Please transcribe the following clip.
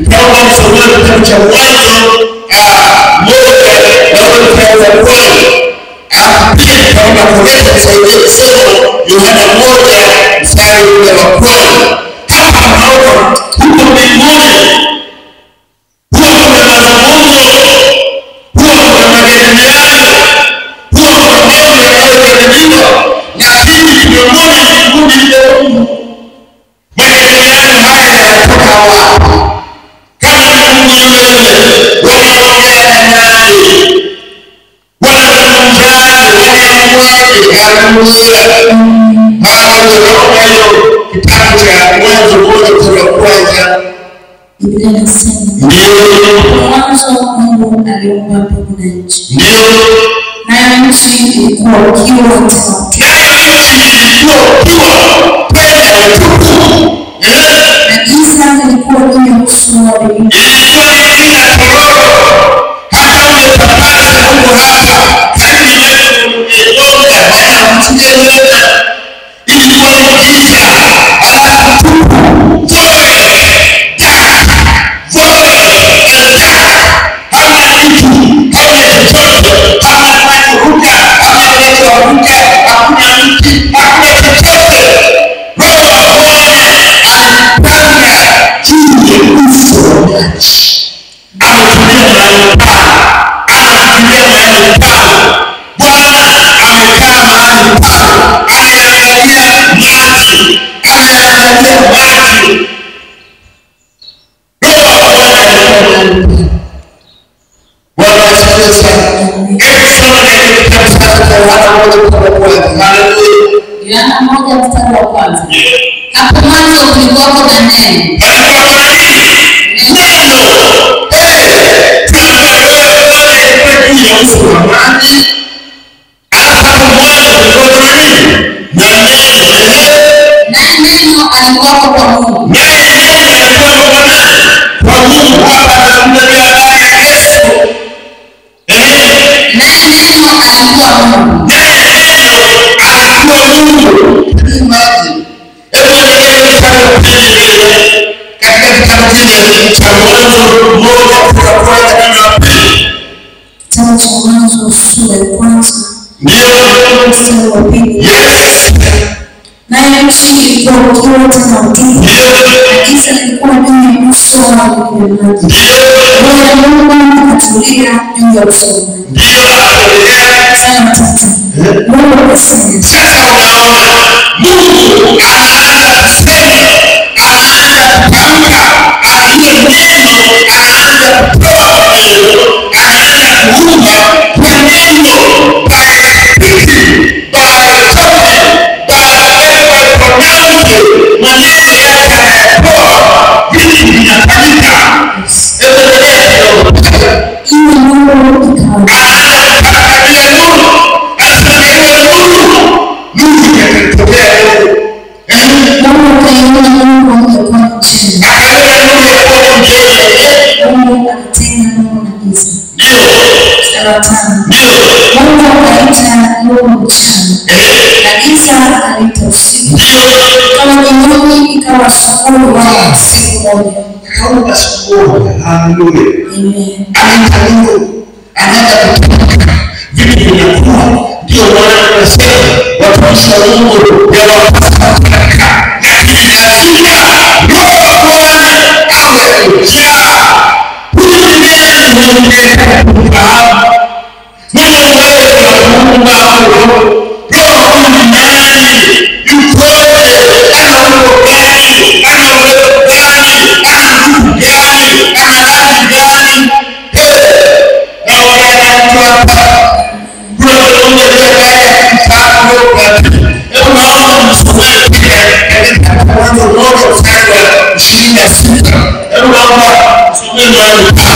Naomba nisome kitabu cha Mwanzo moja na kuanza kwani. Pia naomba kueleza kusaidia kusoma Yohana 1:1. Hapa naomba huko mbinguni huwa kuna mazungumzo, huwa kuna majadiliano, huwa kuna mambo yanayojadiliwa, lakini miongoni mwa vikundi vya Mungu majadiliano haya yanatoka wapi? Kama Mungu yule wanaongea na nani? Wanazungumzaje? Wanaamwaje? Haleluya. Naomba hiyo kitabu cha Mwanzo 1:1. Biblia inasema mwanzo Mungu aliumba mbingu na nchi. Ndio. Nayo nchi ilikuwa ukiwa tena utupu. Na giza lilikuwa juu ya uso wa mbingu. Yohana 1:1. Hapo mwanzo kulikuwa na neno. Neno alikuwa kwa Mungu. Mwanzo sura ya kwanza. Mstari wa pili. Nayo nchi ilikuwa ukiwa tena utupu. Na giza lilikuwa juu ya uso wa maji. Roho ya Mungu ikatulia juu ya uso wa maji. Mungu akasema. Sasa unaona Mungu anaanza kusema, anaanza kutamka, aliye neno anaanza kutoa neno, anaanza kuumba kwa neno, by speaking, by talking, by pronouncing, maneno yake yanatoa, vitu vinafanyika. Ili Mungu anaanza nuru, anasema nuru ikatokea nuru. Mungu akaiona nuru ikawa njema. Mungu akatenga nuru na giza. Mstari wa 5. Mungu akaita nuru mchana, na giza akaita usiku. Kama jioni ikawa asubuhi wala siku moja. Kama siku moja. Haleluya. Amen. Anaita nuru, anaanza kutamka vitu vinakuwa. Ndio maana tunasema watumishi wa Mungu yawapasa kutamka, lakini lazima Roho wa Bwana awe ujaa. Huyu ni nani mwenye kufahamu? Mwenye uwezo wa kuumba roho. Roho huyu ni nani? Yukoje? Ana umbo gani? Ana uwezo gani? Ana nguvu gani? Ana rangi gani? Na wale watu hapa kuna mmoja aliye kitabu hebu naomba msomee pia katika Mwanzo 1:26. Hebu naomba msomee mahali hapa.